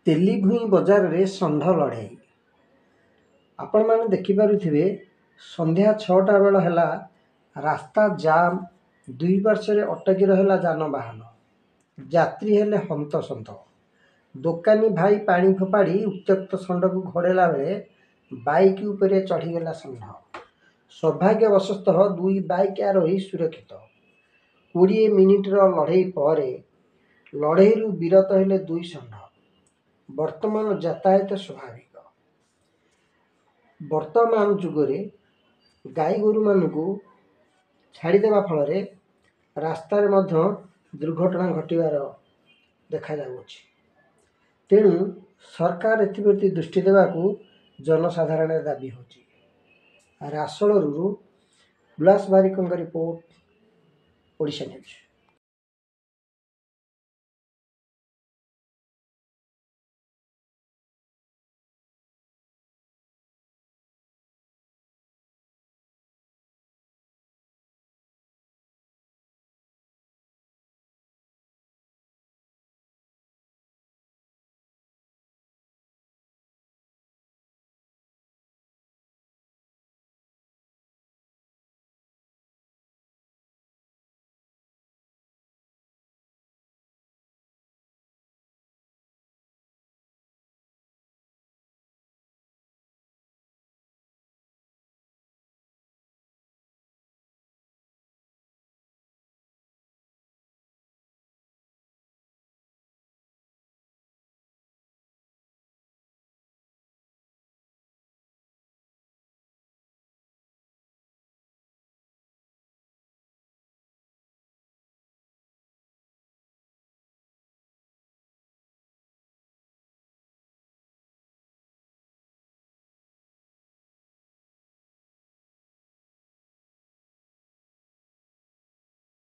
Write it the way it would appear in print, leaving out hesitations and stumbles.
ତେଲିଭୁଇଁ ବଜାରରେ ଷଣ୍ଢ ଲଢ଼େଇ। ଆପଣମାନେ ଦେଖିପାରୁଥିବେ ସନ୍ଧ୍ୟା 6ଟା ବେଳ ହେଲା, ରାସ୍ତା ଜାମ୍, ଦୁଇ ପାର୍ଶ୍ୱରେ ଅଟକି ରହିଲା ଯାନବାହନ। ଯାତ୍ରୀ ହେଲେ ହନ୍ତସନ୍ତ। ଦୋକାନୀ ଭାଇ ପାଣି ଫୋପାଡ଼ି ଉତ୍ତ୍ୟକ୍ତ ଷଣ୍ଢକୁ ଘୋଡ଼ାଇଲା ବେଳେ ବାଇକ୍ ଉପରେ ଚଢ଼ିଗଲା ଷଣ୍ଢ। ସୌଭାଗ୍ୟବଶତଃ ଦୁଇ ବାଇକ୍ ଆରୋହୀ ସୁରକ୍ଷିତ। 20 ମିନିଟର ଲଢ଼େଇ ପରେ ଲଢ଼େଇରୁ ବିରତ ହେଲେ ଦୁଇ ଷଣ୍ଢ। ବର୍ତ୍ତମାନ ଯାତାୟାତ ସ୍ୱାଭାବିକ। ବର୍ତ୍ତମାନ ଯୁଗରେ ଗାଈ ଗୋରୁମାନଙ୍କୁ ଛାଡ଼ିଦେବା ଫଳରେ ରାସ୍ତାରେ ମଧ୍ୟ ଦୁର୍ଘଟଣା ଘଟିବାର ଦେଖାଯାଉଅଛି। ତେଣୁ ସରକାର ଏଥିପ୍ରତି ଦୃଷ୍ଟି ଦେବାକୁ ଜନସାଧାରଣର ଦାବି ହେଉଛି। ରାସୋଳରୁ ଉଲ୍ଲାସ ବାରିକଙ୍କ ରିପୋର୍ଟ, ଓଡ଼ିଶା ନ୍ୟୁଜ୍।